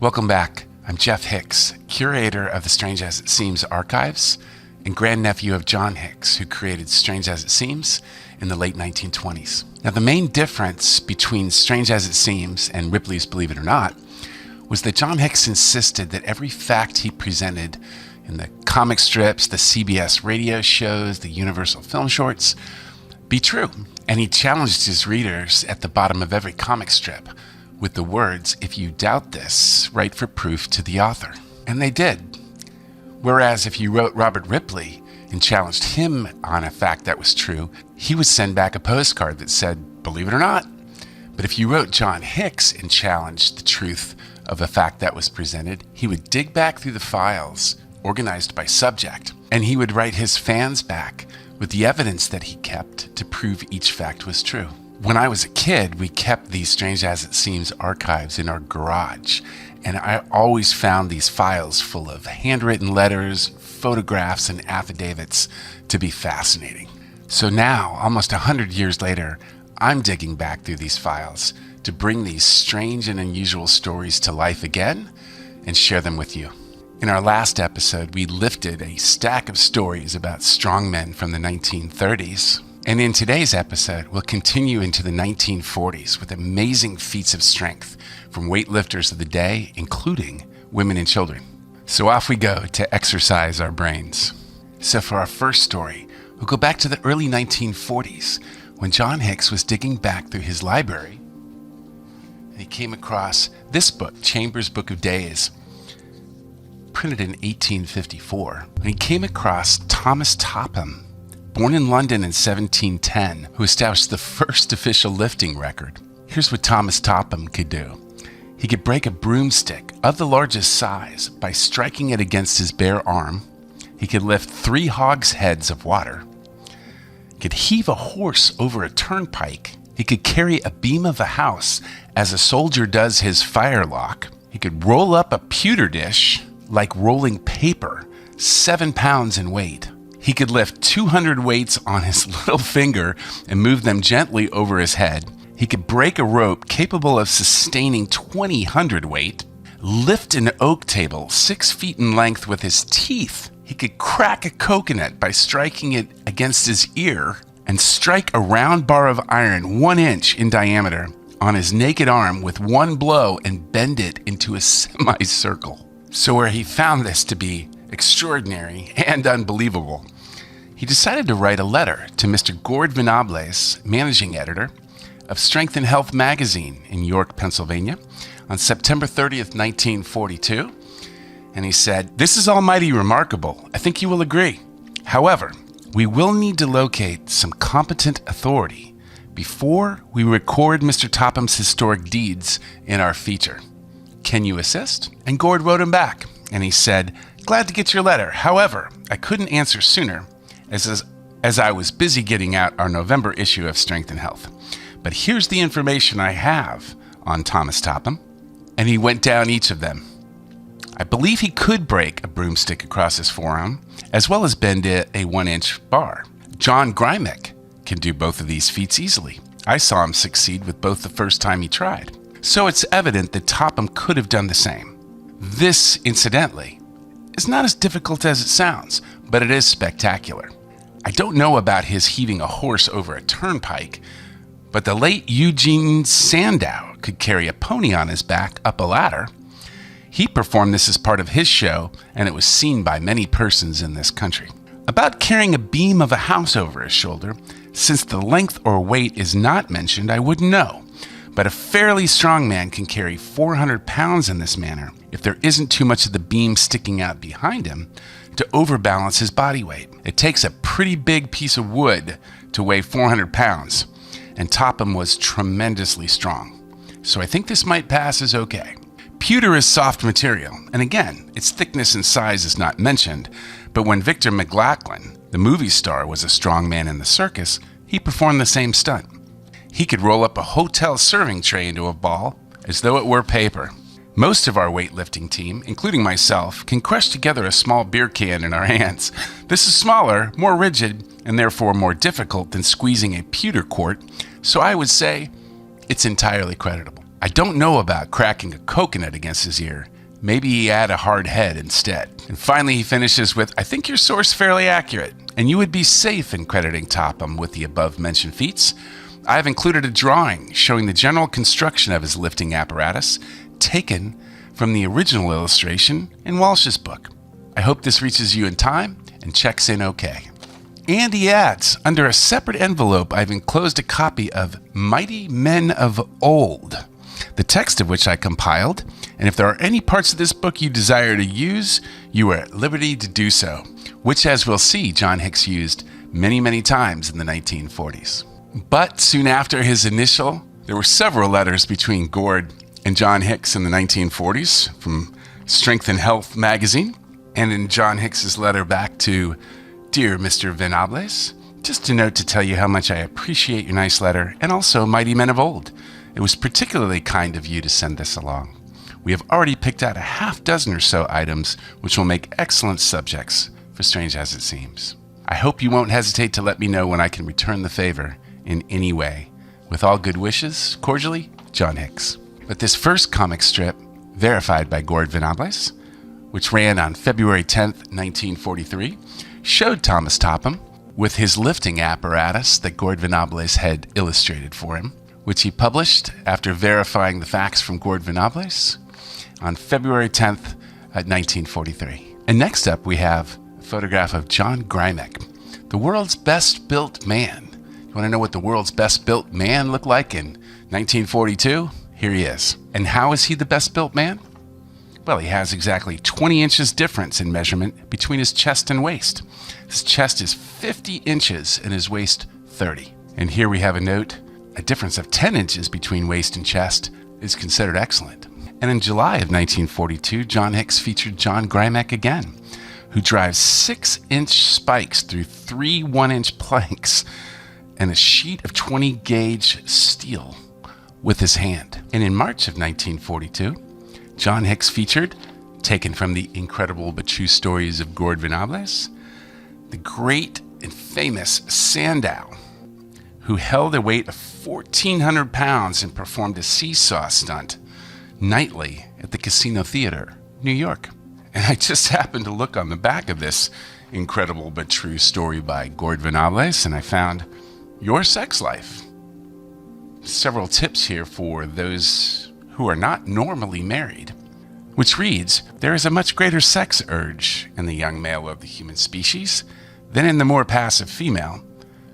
Welcome back. I'm Jeff Hix, curator of the Strange As It Seems archives and grandnephew of John Hix, who created Strange As It Seems in the late 1920s. Now, the main difference between Strange As It Seems and Ripley's Believe It or Not was that John Hix insisted that every fact he presented in the comic strips, the CBS radio shows, the Universal film shorts, be true. And he challenged his readers at the bottom of every comic strip with the words, "If you doubt this, write for proof to the author." And they did. Whereas if you wrote Robert Ripley and challenged him on a fact that was true, he would send back a postcard that said, "Believe it or not." But if you wrote John Hix and challenged the truth of a fact that was presented, he would dig back through the files organized by subject, and he would write his fans back with the evidence that he kept to prove each fact was true. When I was a kid, we kept these Strange As It Seems archives in our garage, and I always found these files full of handwritten letters, photographs, and affidavits to be fascinating. So now, almost 100 years later, I'm digging back through these files to bring these strange and unusual stories to life again and share them with you. In our last episode, we lifted a stack of stories about strongmen from the 1930s. And in today's episode, we'll continue into the 1940s with amazing feats of strength from weightlifters of the day, including women and children. So off we go to exercise our brains. So for our first story, we'll go back to the early 1940s when John Hix was digging back through his library. And he came across this book, Chambers' Book of Days, printed in 1854. And he came across Thomas Topham, born in London in 1710, who established the first official lifting record. Here's what Thomas Topham could do. He could break a broomstick of the largest size by striking it against his bare arm. He could lift 3 hogsheads of water. He could heave a horse over a turnpike. He could carry a beam of a house as a soldier does his firelock. He could roll up a pewter dish like rolling paper, 7 pounds in weight. He could lift 200 weights on his little finger and move them gently over his head. He could break a rope capable of sustaining 20 hundredweight, lift an oak table 6 feet in length with his teeth. He could crack a coconut by striking it against his ear and strike a round bar of iron 1 inch in diameter on his naked arm with one blow and bend it into a semicircle. So where he found this to be extraordinary and unbelievable, he decided to write a letter to Mr. Gord Venables, managing editor of Strength and Health magazine in York, Pennsylvania, on September 30th, 1942. And he said, "This is almighty remarkable. I think you will agree. However, we will need to locate some competent authority before we record Mr. Topham's historic deeds in our feature. Can you assist?" And Gord wrote him back, and he said, "Glad to get your letter. However, I couldn't answer sooner as I was busy getting out our November issue of Strength and Health. But here's the information I have on Thomas Topham." And he went down each of them. I believe he could break a broomstick across his forearm, as well as bend a 1-inch bar. John Grimek can do both of these feats easily. I saw him succeed with both the first time he tried. So it's evident that Topham could have done the same. This, incidentally, is not as difficult as it sounds, but it is spectacular. I don't know about his heaving a horse over a turnpike, but the late Eugene Sandow could carry a pony on his back up a ladder. He performed this as part of his show, and it was seen by many persons in this country. About carrying a beam of a house over his shoulder, since the length or weight is not mentioned, I wouldn't know. But a fairly strong man can carry 400 pounds in this manner if there isn't too much of the beam sticking out behind him to overbalance his body weight. It takes a pretty big piece of wood to weigh 400 pounds, and Topham was tremendously strong. So I think this might pass as okay. Pewter is soft material, and again, its thickness and size is not mentioned, but when Victor McLachlan, the movie star, was a strong man in the circus, he performed the same stunt. He could roll up a hotel serving tray into a ball as though it were paper. Most of our weightlifting team, including myself, can crush together a small beer can in our hands. This is smaller, more rigid, and therefore more difficult than squeezing a pewter quart, so I would say it's entirely creditable. I don't know about cracking a coconut against his ear. Maybe he had a hard head instead. And finally he finishes with, I think your source fairly accurate, and you would be safe in crediting Topham with the above-mentioned feats. I have included a drawing showing the general construction of his lifting apparatus, taken from the original illustration in Walsh's book. I hope this reaches you in time and checks in okay. And he adds, under a separate envelope, I've enclosed a copy of Mighty Men of Old, the text of which I compiled, and if there are any parts of this book you desire to use, you are at liberty to do so, which, as we'll see, John Hix used many, many times in the 1940s. But soon after his initial, there were several letters between Gord and John Hix in the 1940s from Strength and Health magazine, and in John Hix's letter back to Dear Mr. Venables, just a note to tell you how much I appreciate your nice letter, and also Mighty Men of Old. It was particularly kind of you to send this along. We have already picked out a half dozen or so items which will make excellent subjects for Strange As It Seems. I hope you won't hesitate to let me know when I can return the favor in any way. With all good wishes, cordially, John Hix. But this first comic strip, verified by Gord Venables, which ran on February 10th, 1943, showed Thomas Topham with his lifting apparatus that Gord Venables had illustrated for him, which he published after verifying the facts from Gord Venables on February 10th, 1943. And next up we have a photograph of John Grimek, the world's best built man. You want to know what the world's best built man looked like in 1942? Here he is. And how is he the best built man? Well, he has exactly 20 inches difference in measurement between his chest and waist. His chest is 50 inches and his waist 30. And here we have a note, a difference of 10 inches between waist and chest is considered excellent. And in July of 1942, John Hix featured John Grimek again, who drives 6-inch spikes through 3 1-inch planks and a sheet of 20-gauge steel with his hand. And in March of 1942, John Hix featured, taken from the incredible but true stories of Gord Venables, the great and famous Sandow, who held a weight of 1,400 pounds and performed a seesaw stunt nightly at the Casino Theater, New York. And I just happened to look on the back of this incredible but true story by Gord Venables, and I found your sex life. Several tips here for those who are not normally married, which reads, there is a much greater sex urge in the young male of the human species than in the more passive female,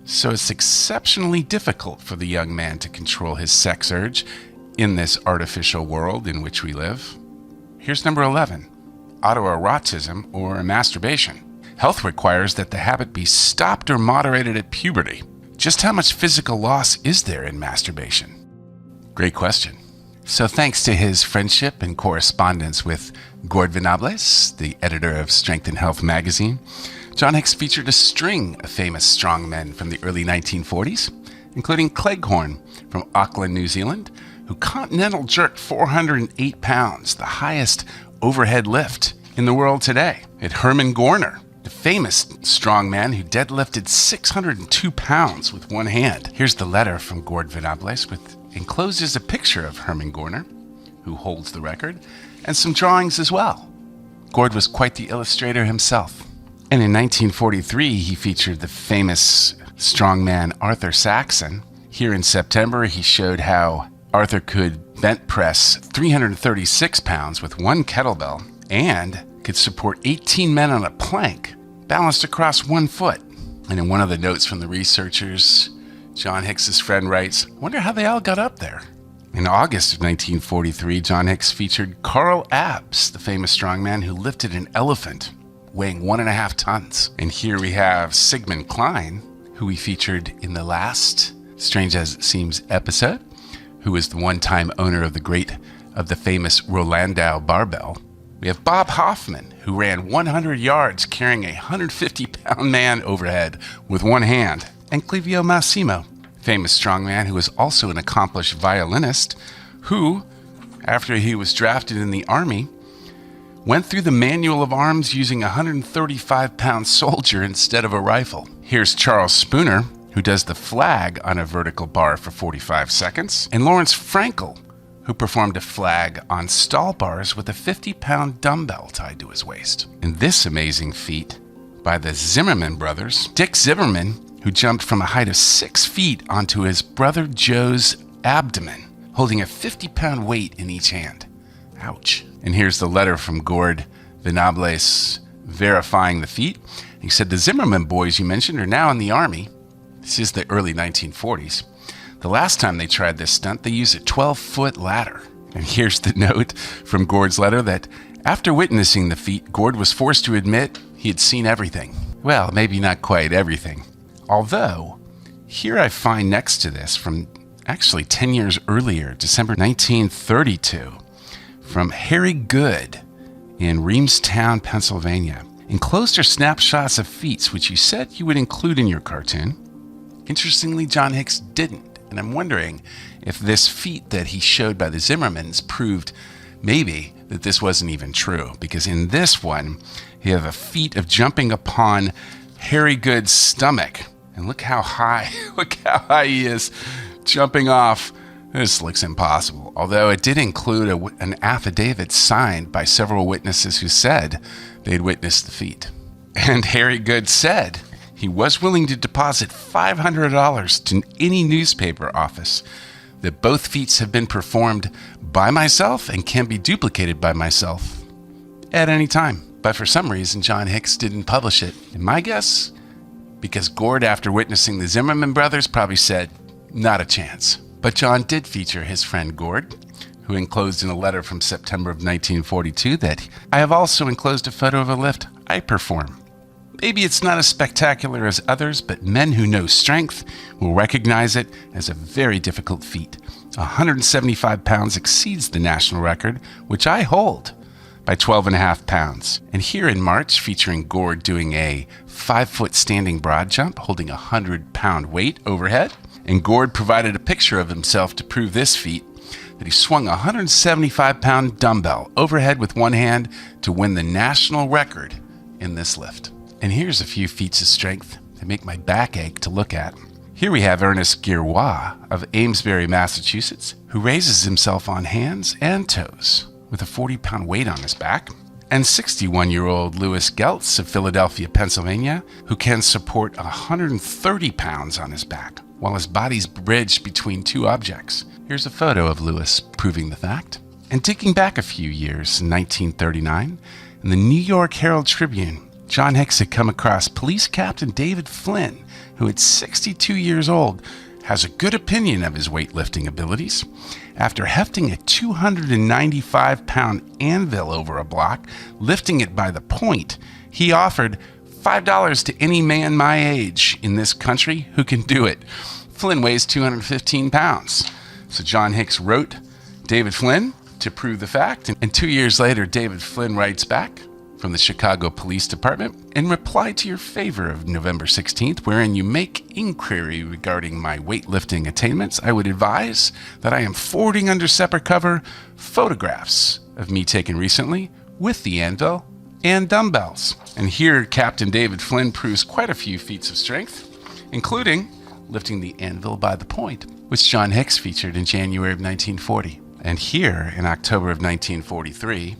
so it's exceptionally difficult for the young man to control his sex urge in this artificial world in which we live. Here's number 11, autoerotism or masturbation. Health requires that the habit be stopped or moderated at puberty. Just how much physical loss is there in masturbation? Great question. So thanks to his friendship and correspondence with Gord Venables, the editor of Strength and Health magazine, John Hix featured a string of famous strongmen from the early 1940s, including Cleghorn from Auckland, New Zealand, who continental jerked 408 pounds, the highest overhead lift in the world today. And Herman Gorner, the famous strongman who deadlifted 602 pounds with one hand. Here's the letter from Gord Venables, with enclosed is a picture of Herman Gorner, who holds the record, and some drawings as well. Gord was quite the illustrator himself. And in 1943, he featured the famous strongman Arthur Saxon. Here in September, he showed how Arthur could bench press 336 pounds with one kettlebell and could support 18 men on a plank, balanced across 1 foot. And in one of the notes from the researchers, John Hix's friend writes, wonder how they all got up there. In August of 1943, John Hix featured Carl Abs, the famous strongman who lifted an elephant weighing 1.5 tons. And here we have Sigmund Klein, who we featured in the last Strange As It Seems episode, who was the one-time owner of the famous Rolandau barbell. We have Bob Hoffman, who ran 100 yards carrying a 150-pound man overhead with one hand. And Clivio Massimo, famous strongman who was also an accomplished violinist, who, after he was drafted in the Army, went through the manual of arms using a 135-pound soldier instead of a rifle. Here's Charles Spooner, who does the flag on a vertical bar for 45 seconds, and Lawrence Frankel, who performed a flag on stall bars with a 50-pound dumbbell tied to his waist. And this amazing feat by the Zimmerman brothers, Dick Zimmerman, who jumped from a height of 6 feet onto his brother Joe's abdomen, holding a 50-pound weight in each hand. Ouch. And here's the letter from Gord, Venables, verifying the feat. He said, the Zimmerman boys you mentioned are now in the Army. This is the early 1940s. The last time they tried this stunt, they used a 12-foot ladder. And here's the note from Gord's letter that after witnessing the feat, Gord was forced to admit he had seen everything. Well, maybe not quite everything. Although, here I find next to this from actually 10 years earlier, December 1932, from Harry Good in Reamstown, Pennsylvania. Enclosed are snapshots of feats which you said you would include in your cartoon. Interestingly, John Hix didn't. And I'm wondering if this feat that he showed by the Zimmermans proved maybe that this wasn't even true. Because in this one, you have a feat of jumping upon Harry Good's stomach. And look how high he is jumping off. This looks impossible. Although it did include an affidavit signed by several witnesses who said they'd witnessed the feat. And Harry Good said he was willing to deposit $500 to any newspaper office that both feats have been performed by myself and can be duplicated by myself at any time. But for some reason, John Hix didn't publish it. And my guess, because Gord, after witnessing the Zimmerman brothers, probably said, not a chance. But John did feature his friend Gord, who enclosed in a letter from September of 1942 that I have also enclosed a photo of a lift I perform. Maybe it's not as spectacular as others, but men who know strength will recognize it as a very difficult feat. 175 pounds exceeds the national record, which I hold, by 12.5 pounds. And here in March, featuring Gord doing a 5-foot standing broad jump, holding a 100-pound weight overhead. And Gord provided a picture of himself to prove this feat, that he swung a 175-pound dumbbell overhead with one hand to win the national record in this lift. And here's a few feats of strength that make my back ache to look at. Here we have Ernest Giroir of Amesbury, Massachusetts, who raises himself on hands and toes with a 40-pound weight on his back. And 61-year-old Louis Geltz of Philadelphia, Pennsylvania, who can support 130 pounds on his back while his body's bridged between two objects. Here's a photo of Louis proving the fact. And digging back a few years, in 1939, in the New York Herald Tribune, John Hix had come across Police Captain David Flynn, who at 62 years old has a good opinion of his weightlifting abilities. After hefting a 295-pound anvil over a block, lifting it by the point, he offered $5 to any man my age in this country who can do it. Flynn weighs 215 pounds. So John Hix wrote David Flynn to prove the fact. And 2 years later, David Flynn writes back from the Chicago Police Department in reply to your favor of November 16th, wherein you make inquiry regarding my weightlifting attainments. I would advise that I am forwarding under separate cover photographs of me taken recently with the anvil and dumbbells. And here, Captain David Flynn proves quite a few feats of strength, including lifting the anvil by the point, which John Hix featured in January of 1940. And here, in October of 1943,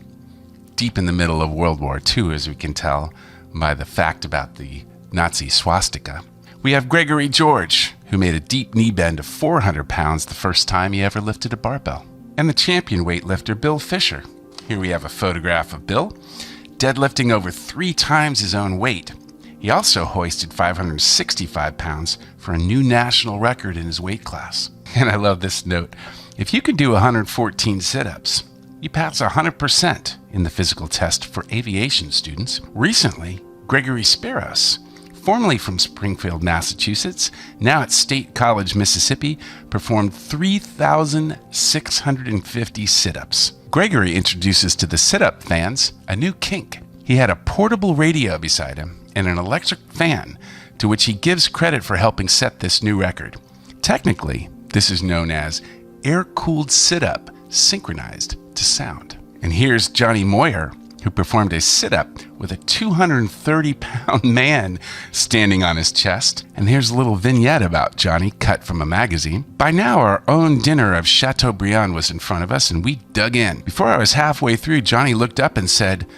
deep in the middle of World War II, as we can tell by the fact about the Nazi swastika, we have Gregory George, who made a deep knee bend of 400 pounds the first time he ever lifted a barbell. And the champion weightlifter, Bill Fisher. Here we have a photograph of Bill, deadlifting over 3 times his own weight. He also hoisted 565 pounds for a new national record in his weight class. And I love this note. If you could do 114 sit-ups, you pass 100% in the physical test for aviation students. Recently, Gregory Sparrows, formerly from Springfield, Massachusetts, now at State College, Mississippi, performed 3,650 sit-ups. Gregory introduces to the sit-up fans a new kink. He had a portable radio beside him and an electric fan, to which he gives credit for helping set this new record. Technically, this is known as air-cooled sit-up synchronized to sound. And here's Johnny Moyer, who performed a sit-up with a 230-pound man standing on his chest. And here's a little vignette about Johnny cut from a magazine. By now, our own dinner of Chateaubriand was in front of us, and we dug in. Before I was halfway through, Johnny looked up and said,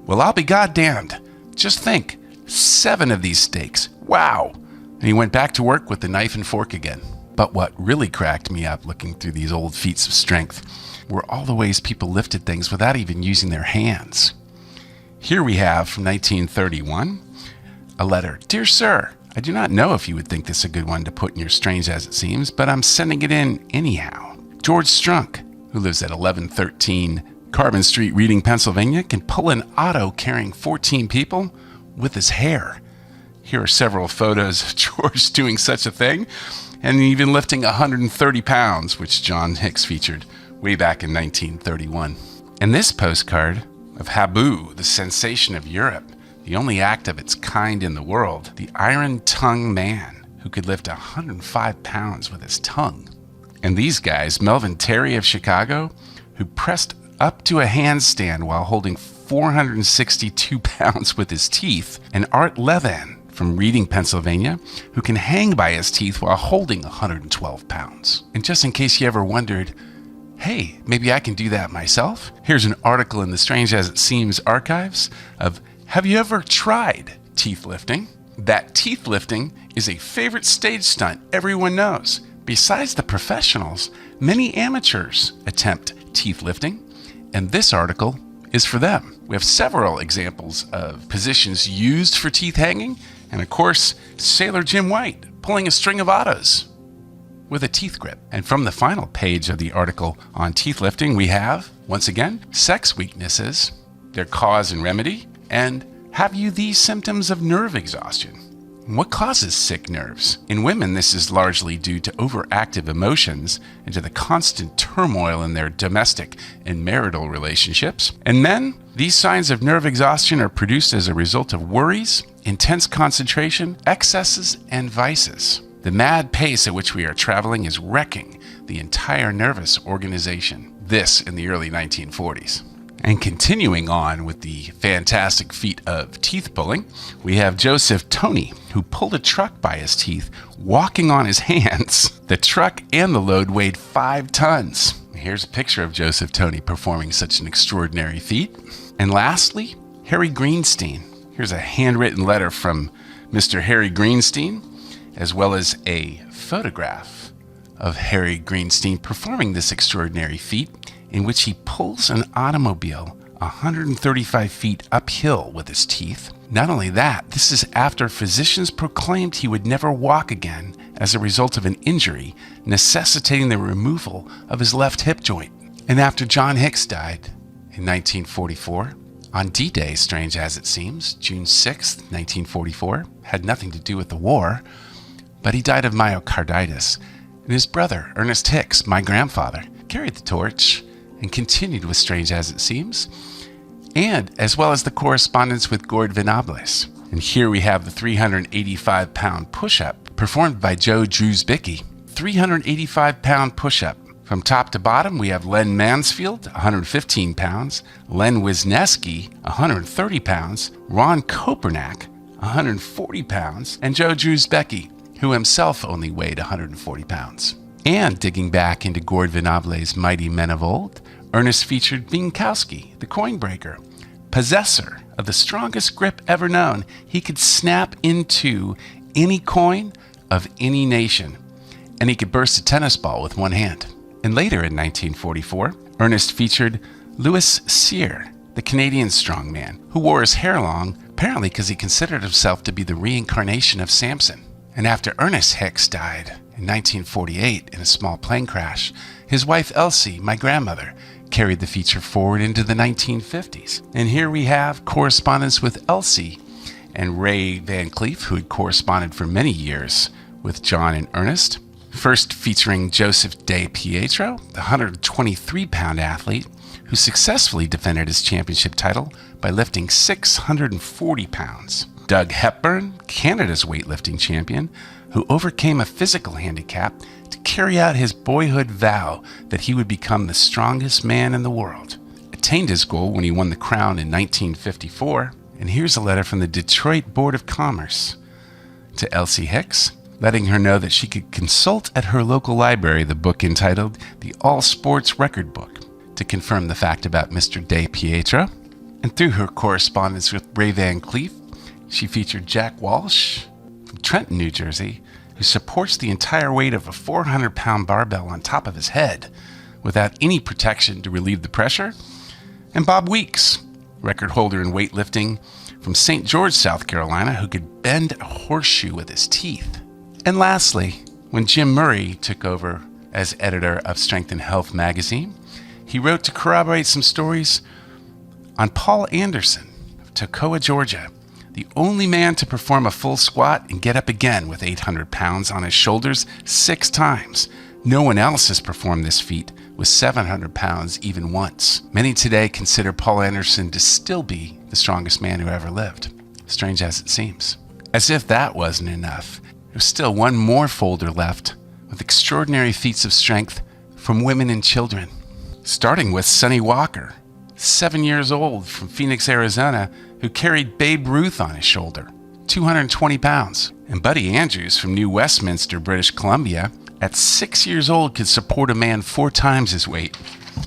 "Well, I'll be goddamned. Just think, 7 of these steaks. Wow." And he went back to work with the knife and fork again. But what really cracked me up looking through these old feats of strength were all the ways people lifted things without even using their hands. Here we have, from 1931, a letter. "Dear Sir, I do not know if you would think this a good one to put in your Strange As It Seems, but I'm sending it in anyhow. George Strunk, who lives at 1113 Carbon Street, Reading, Pennsylvania, can pull an auto carrying 14 people with his hair." Here are several photos of George doing such a thing, and even lifting 130 pounds, which John Hix featured way back in 1931. And this postcard of Habu, the sensation of Europe, the only act of its kind in the world, the iron-tongue man who could lift 105 pounds with his tongue. And these guys, Melvin Terry of Chicago, who pressed up to a handstand while holding 462 pounds with his teeth, and Art Levin from Reading, Pennsylvania, who can hang by his teeth while holding 112 pounds. And just in case you ever wondered, hey, maybe I can do that myself, here's an article in the Strange As It Seems archives of, have you ever tried teeth lifting? That teeth lifting is a favorite stage stunt everyone knows. Besides the professionals, many amateurs attempt teeth lifting, and this article is for them. We have several examples of positions used for teeth hanging, and of course, Sailor Jim White pulling a string of autos with a teeth grip. And from the final page of the article on teeth lifting, we have, once again, sex weaknesses, their cause and remedy, and have you these symptoms of nerve exhaustion? What causes sick nerves? In women, this is largely due to overactive emotions and to the constant turmoil in their domestic and marital relationships. In men, these signs of nerve exhaustion are produced as a result of worries, intense concentration, excesses, and vices. The mad pace at which we are traveling is wrecking the entire nervous organization. This in the early 1940s. And continuing on with the fantastic feat of teeth pulling, we have Joseph Tony, who pulled a truck by his teeth, walking on his hands. The truck and the load weighed 5 tons. Here's a picture of Joseph Tony performing such an extraordinary feat. And lastly, Harry Greenstein. Here's a handwritten letter from Mr. Harry Greenstein, as well as a photograph of Harry Greenstein performing this extraordinary feat, in which he pulls an automobile 135 feet uphill with his teeth. Not only that, this is after physicians proclaimed he would never walk again as a result of an injury necessitating the removal of his left hip joint. And after John Hix died in 1944, on D-Day, strange as it seems, June 6th, 1944, had nothing to do with the war, but he died of myocarditis. And his brother, Ernest Hix, my grandfather, carried the torch and continued with Strange As It Seems, and as well as the correspondence with Gord Venables. And here we have the 385-pound push-up performed by Joe Drewsbicki. 385-pound push-up. From top to bottom, we have Len Mansfield, 115 pounds, Len Wisniewski, 130 pounds, Ron Kopernak, 140 pounds, and Joe Drewsbicki, who himself only weighed 140 pounds. And digging back into Gord Venables' mighty men of old, Ernest featured Bienkowski, the coin breaker, possessor of the strongest grip ever known. He could snap into any coin of any nation, and he could burst a tennis ball with one hand. And later in 1944, Ernest featured Louis Cyr, the Canadian strongman, who wore his hair long, apparently because he considered himself to be the reincarnation of Samson. And after Ernest Hix died in 1948 in a small plane crash, his wife Elsie, my grandmother, carried the feature forward into the 1950s. And here we have correspondence with Elsie and Ray Van Cleef, who had corresponded for many years with John and Ernest. First featuring Joseph De Pietro, the 123-pound athlete who successfully defended his championship title by lifting 640 pounds. Doug Hepburn, Canada's weightlifting champion, who overcame a physical handicap to carry out his boyhood vow that he would become the strongest man in the world. A obtained his goal when he won the crown in 1954. And here's a letter from the Detroit Board of Commerce to Elsie Hix, letting her know that she could consult at her local library the book entitled The All Sports Record Book to confirm the fact about Mr. De Pietro. And through her correspondence with Ray Van Cleef, she featured Jack Walsh from Trenton, New Jersey, who supports the entire weight of a 400-pound barbell on top of his head without any protection to relieve the pressure, and Bob Weeks, record holder in weightlifting from St. George, South Carolina, who could bend a horseshoe with his teeth. And lastly, when Jim Murray took over as editor of Strength and Health magazine, he wrote to corroborate some stories on Paul Anderson of Toccoa, Georgia, the only man to perform a full squat and get up again with 800 pounds on his shoulders 6 times. No one else has performed this feat with 700 pounds even once. Many today consider Paul Anderson to still be the strongest man who ever lived, strange as it seems. As if that wasn't enough, there's still one more folder left with extraordinary feats of strength from women and children. Starting with Sonny Walker, 7 years old from Phoenix, Arizona, who carried Babe Ruth on his shoulder, 220 pounds. And Buddy Andrews from New Westminster, British Columbia, at 6 years old could support a man 4 times his weight.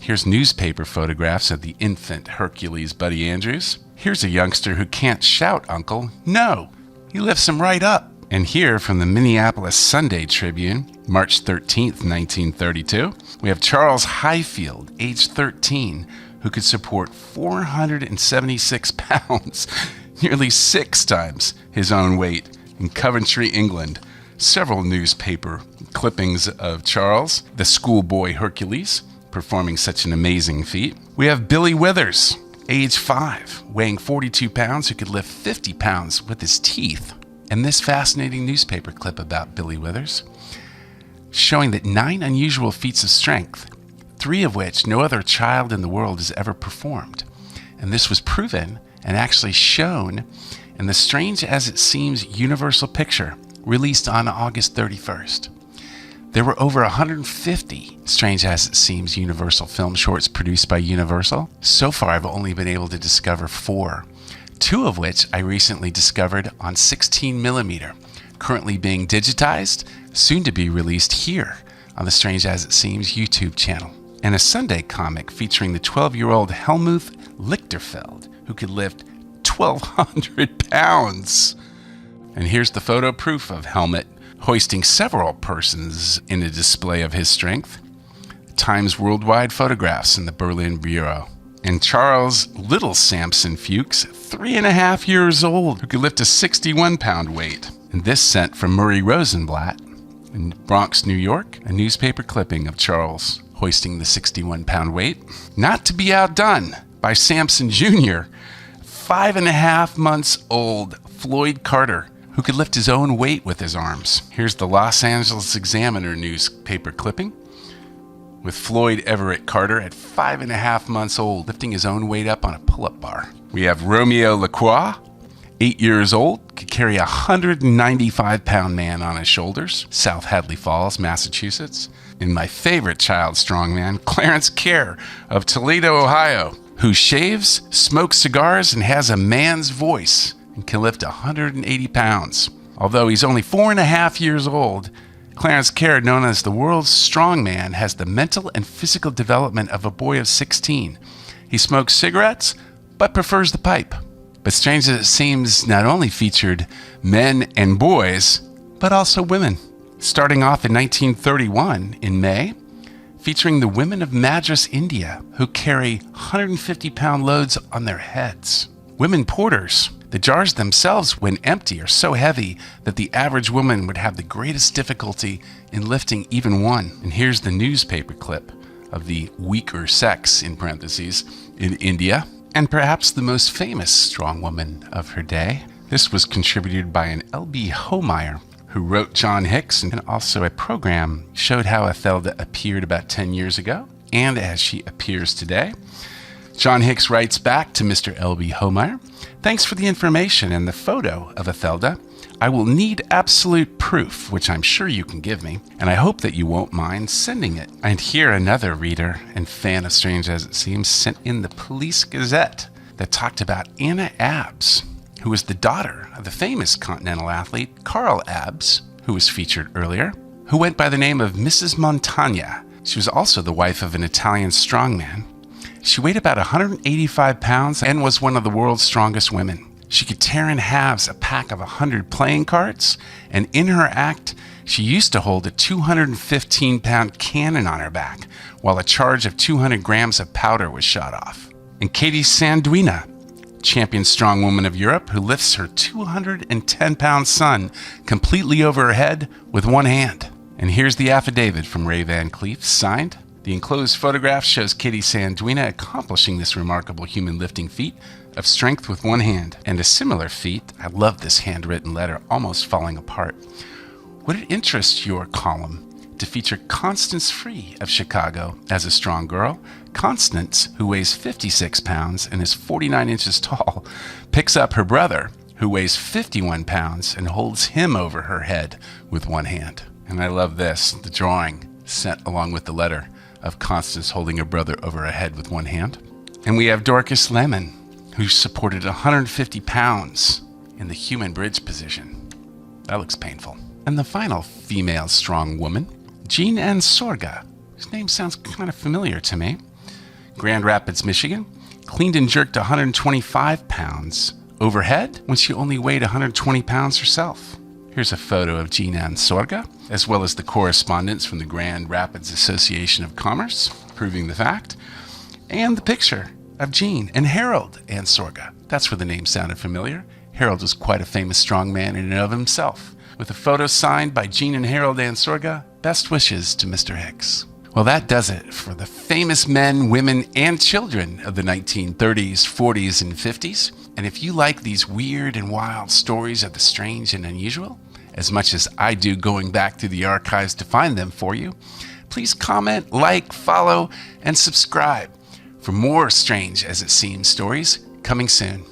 Here's newspaper photographs of the infant Hercules Buddy Andrews. Here's a youngster who can't shout, Uncle. No, he lifts him right up. And here from the Minneapolis Sunday Tribune, March 13th, 1932, we have Charles Highfield, age 13, who could support 476 pounds, nearly 6 times his own weight, in Coventry, England. Several newspaper clippings of Charles, the schoolboy Hercules, performing such an amazing feat. We have Billy Withers, age 5, weighing 42 pounds, who could lift 50 pounds with his teeth. And this fascinating newspaper clip about Billy Withers, showing that 9 unusual feats of strength, 3 of which no other child in the world has ever performed. And this was proven and actually shown in the Strange As It Seems Universal picture, released on August 31st. There were over 150 Strange As It Seems Universal film shorts produced by Universal. So far, I've only been able to discover 4, 2 of which I recently discovered on 16mm, currently being digitized, soon to be released here on the Strange As It Seems YouTube channel. And a Sunday comic featuring the 12-year-old Helmuth Lichterfeld, who could lift 1,200 pounds. And here's the photo proof of Helmut hoisting several persons in a display of his strength. Times Worldwide photographs in the Berlin Bureau. And Charles Little Samson Fuchs, 3.5 years old, who could lift a 61-pound weight. And this sent from Murray Rosenblatt in Bronx, New York, a newspaper clipping of Charles hoisting the 61-pound weight. Not to be outdone by Samson Jr., 5.5 months old Floyd Carter, who could lift his own weight with his arms. Here's the Los Angeles Examiner newspaper clipping with Floyd Everett Carter at 5.5 months old, lifting his own weight up on a pull-up bar. We have Romeo Lacroix, 8 years old, could carry a 195-pound man on his shoulders, South Hadley Falls, Massachusetts. And my favorite child strongman, Clarence Kerr of Toledo, Ohio, who shaves, smokes cigars, and has a man's voice, and can lift 180 pounds. Although he's only 4.5 years old, Clarence Kerr, known as the world's strongman, has the mental and physical development of a boy of 16. He smokes cigarettes, but prefers the pipe. But Strange As It Seems not only featured men and boys, but also women. Starting off in 1931, in May, featuring the women of Madras, India, who carry 150-pound loads on their heads. Women porters. The jars themselves, when empty, are so heavy that the average woman would have the greatest difficulty in lifting even one. And here's the newspaper clip of the weaker sex, in parentheses, in India, and perhaps the most famous strong woman of her day. This was contributed by an L.B. Homeyer, who wrote John Hix, and also a program showed how Ethelda appeared about 10 years ago, and as she appears today. John Hix writes back to Mr. L.B. Homeyer, "Thanks for the information and the photo of Ethelda. I will need absolute proof, which I'm sure you can give me, and I hope that you won't mind sending it. And here another reader and fan of Strange As It Seems sent in the Police Gazette that talked about Anna Abbs, who was the daughter of the famous continental athlete Carl Abbs, who was featured earlier, who went by the name of Mrs. Montagna. She was also the wife of an Italian strongman. She weighed about 185 pounds and was one of the world's strongest women. She could tear in halves a pack of 100 playing cards, and in her act, she used to hold a 215-pound cannon on her back while a charge of 200 grams of powder was shot off. And Katie Sanduina, champion strongwoman of Europe, who lifts her 210-pound son completely over her head with one hand. And here's the affidavit from Ray Van Cleef, signed. The enclosed photograph shows Katie Sanduina accomplishing this remarkable human lifting feat of strength with one hand. And a similar feat, I love this handwritten letter almost falling apart. Would it interest your column to feature Constance Free of Chicago as a strong girl? Constance, who weighs 56 pounds and is 49 inches tall, picks up her brother, who weighs 51 pounds and holds him over her head with one hand. And I love this, the drawing sent along with the letter of Constance holding her brother over her head with one hand. And we have Dorcas Lemon, who supported 150 pounds in the human bridge position. That looks painful. And the final female strong woman, Jean Ann Sorga, whose name sounds kind of familiar to me. Grand Rapids, Michigan, cleaned and jerked 125 pounds overhead when she only weighed 120 pounds herself. Here's a photo of Jean Ann Sorga, as well as the correspondence from the Grand Rapids Association of Commerce, proving the fact, and the picture of Jean and Harold Ann Sorga. That's where the name sounded familiar. Harold was quite a famous strongman in and of himself. With a photo signed by Jean and Harold Ann Sorga, best wishes to Mr. Hix. Well, that does it for the famous men, women, and children of the 1930s, 40s, and 50s. And if you like these weird and wild stories of the strange and unusual, as much as I do going back through the archives to find them for you, please comment, like, follow, and subscribe for more Strange As It Seems stories coming soon.